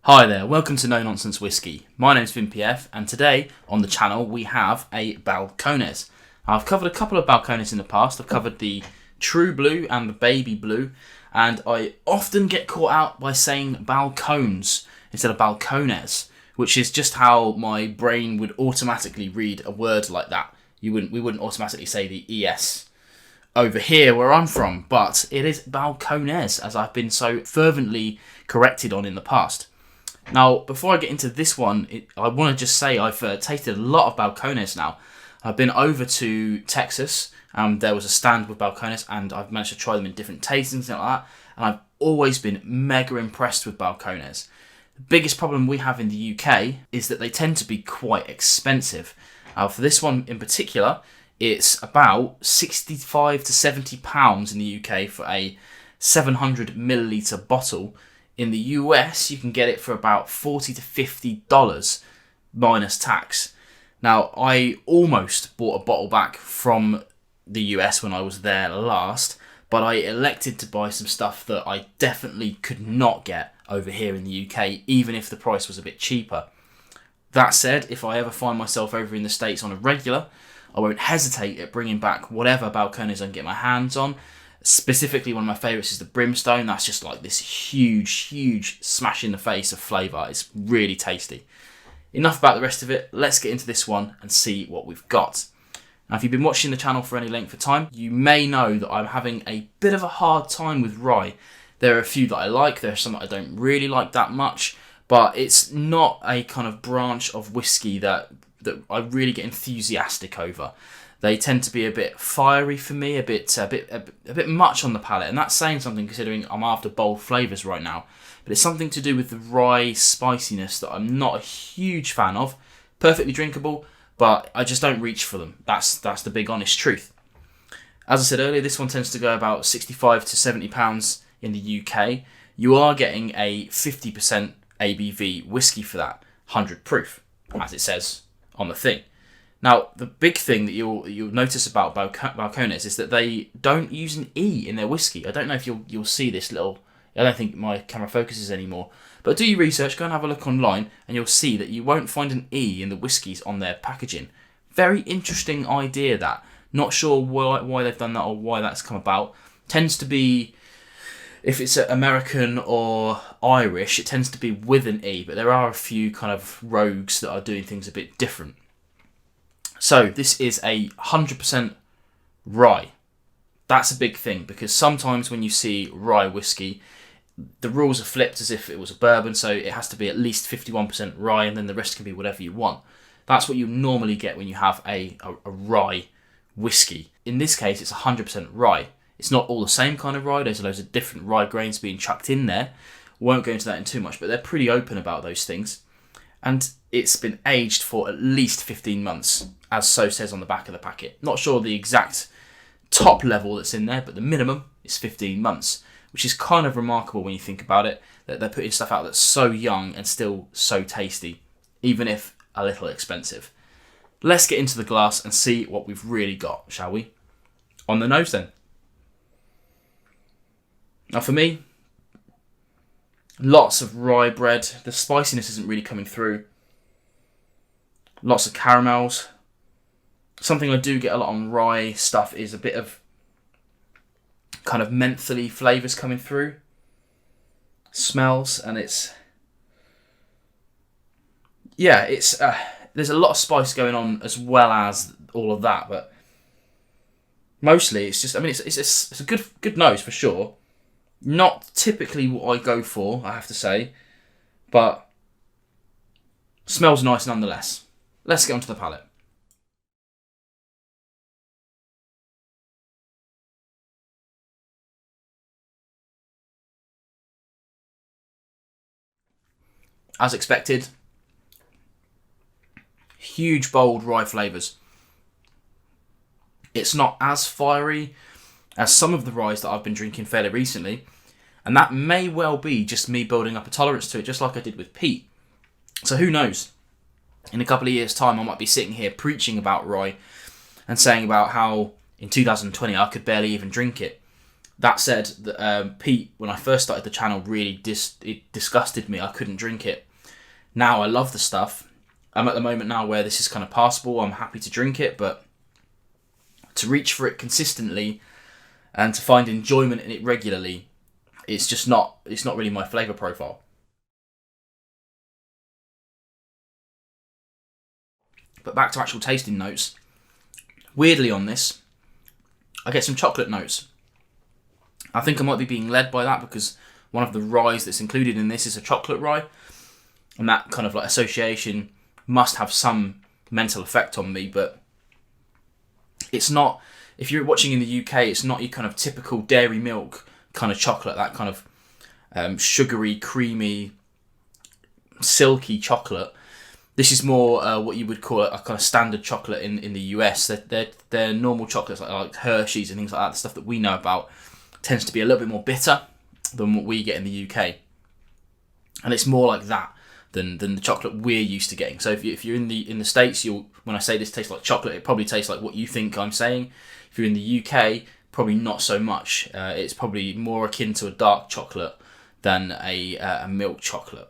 Hi there, welcome to Nonsense Whisky. My name's VinPF, and today on the channel we have a Balcones. I've covered a couple of Balcones in the past. I've covered the True Blue and the Baby Blue, and I often get caught out by saying Balcones instead of Balcones, which is just how my brain would automatically read a word like that. We wouldn't automatically say the ES over here where I'm from, but it is Balcones, as I've been so fervently corrected on in the past. Now, before I get into this one, I want to just say I've tasted a lot of Balcones now. I've been over to Texas, and there was a stand with Balcones, and I've managed to try them in different tastings and like that, and I've always been mega impressed with Balcones. The biggest problem we have in the UK is that they tend to be quite expensive. For this one in particular, it's about 65 to £70 in the UK for a 700ml bottle. In the US, you can get it for about $40 to $50 minus tax. Now, I almost bought a bottle back from the US when I was there last, but I elected to buy some stuff that I definitely could not get over here in the UK, even if the price was a bit cheaper. That said, if I ever find myself over in the States on a regular, I won't hesitate at bringing back whatever Balcones I can get my hands on. Specifically, one of my favourites is the Brimstone. That's just like this huge smash in the face of flavour. It's really tasty. Enough about the rest of it. Let's get into this one and see what we've got. Now, if you've been watching the channel for any length of time, you may know that I'm having a bit of a hard time with rye. There are a few that I like. There are some that I don't really like that much. But it's not a kind of branch of whiskey that I really get enthusiastic over. They tend to be a bit fiery for me, a bit much on the palate, and that's saying something considering I'm after bold flavours right now. But it's something to do with the rye spiciness that I'm not a huge fan of. Perfectly drinkable, but I just don't reach for them. That's the big honest truth. As I said earlier, this one tends to go about 65 to £70 in the UK. You are getting a 50% ABV whiskey for that, 100 proof, as it says on the thing. Now, the big thing that you'll notice about Balcones is that they don't use an E in their whiskey. I don't know if you'll see this little... I don't think my camera focuses anymore. But do your research, go and have a look online, and you'll see that you won't find an E in the whiskies on their packaging. Very interesting idea, that. Not sure why they've done that or why that's come about. Tends to be... If it's American or Irish, it tends to be with an E, but there are a few kind of rogues that are doing things a bit different. So this is a 100% rye. That's a big thing, because sometimes when you see rye whiskey, the rules are flipped as if it was a bourbon, so it has to be at least 51% rye, and then the rest can be whatever you want. That's what you normally get when you have a rye whiskey. In this case, it's 100% rye. It's not all the same kind of rye. There's loads of different rye grains being chucked in there. Won't go into that in too much, but they're pretty open about those things. And it's been aged for at least 15 months, as so says on the back of the packet. Not sure the exact top level that's in there, but the minimum is 15 months, which is kind of remarkable when you think about it, that they're putting stuff out that's so young and still so tasty, even if a little expensive. Let's get into the glass and see what we've really got, shall we? On the nose then. Now for me, lots of rye bread. The spiciness isn't really coming through. Lots of caramels. Something I do get a lot on rye stuff is a bit of kind of mentholy flavours coming through. Smells, and it's... Yeah, it's... there's a lot of spice going on as well as all of that, but mostly it's just... I mean, it's a good nose for sure. Not typically what I go for, I have to say, but smells nice nonetheless. Let's get onto the palate. As expected, huge bold rye flavours. It's not as fiery as some of the ryes that I've been drinking fairly recently, and that may well be just me building up a tolerance to it, just like I did with peat. So who knows? In a couple of years' time, I might be sitting here preaching about rye and saying about how in 2020 I could barely even drink it. That said, Pete, when I first started the channel, really it disgusted me. I couldn't drink it. Now I love the stuff. I'm at the moment now where this is kind of passable. I'm happy to drink it, but to reach for it consistently and to find enjoyment in it regularly, it's not really my flavour profile. But back to actual tasting notes. Weirdly on this, I get some chocolate notes. I think I might be being led by that because one of the ryes that's included in this is a chocolate rye, and that kind of like association must have some mental effect on me, but it's not, if you're watching in the UK, it's not your kind of typical dairy milk kind of chocolate, that kind of sugary, creamy, silky chocolate. This is more what you would call a kind of standard chocolate in the US. They're normal chocolates like Hershey's and things like that, the stuff that we know about, tends to be a little bit more bitter than what we get in the UK. And it's more like that than the chocolate we're used to getting. So if you're in the States, when I say this tastes like chocolate, it probably tastes like what you think I'm saying. If you're in the UK, probably not so much. It's probably more akin to a dark chocolate than a milk chocolate,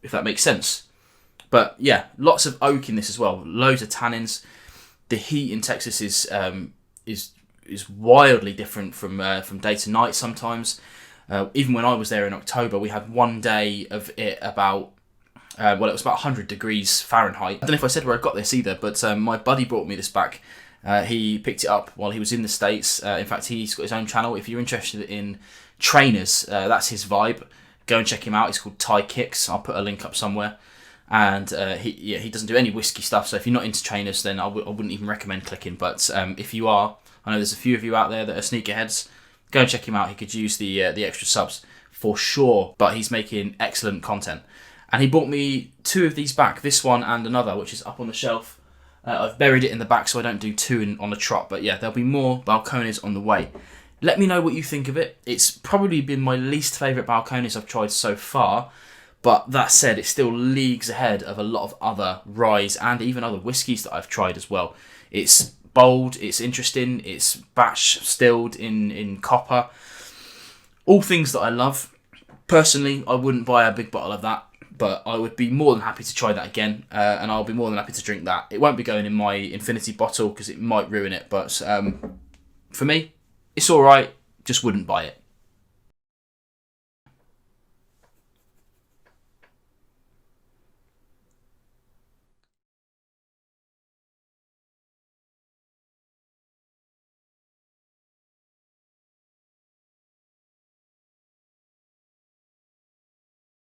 if that makes sense. But yeah, lots of oak in this as well. Loads of tannins. The heat in Texas is wildly different from day to night sometimes. Even when I was there in October, we had one day of it about, it was about 100 degrees Fahrenheit. I don't know if I said where I got this either, but my buddy brought me this back. He picked it up while he was in the States. In fact, he's got his own channel. If you're interested in trainers, that's his vibe. Go and check him out. He's called Thai Kicks. I'll put a link up somewhere. And he doesn't do any whiskey stuff. So if you're not into trainers, then I wouldn't even recommend clicking. But if you are, I know there's a few of you out there that are sneakerheads. Go and check him out. He could use the extra subs for sure. But he's making excellent content. And he bought me 2 of these back. This one and another, which is up on the shelf. I've buried it in the back so I don't do 2 on a trot. But yeah, there'll be more Balcones on the way. Let me know what you think of it. It's probably been my least favourite Balcones I've tried so far. But that said, it's still leagues ahead of a lot of other ryes and even other whiskies that I've tried as well. It's bold, it's interesting, it's batch stilled in copper. All things that I love. Personally, I wouldn't buy a big bottle of that, but I would be more than happy to try that again, and I'll be more than happy to drink that. It won't be going in my infinity bottle because it might ruin it, but for me, it's alright, just wouldn't buy it.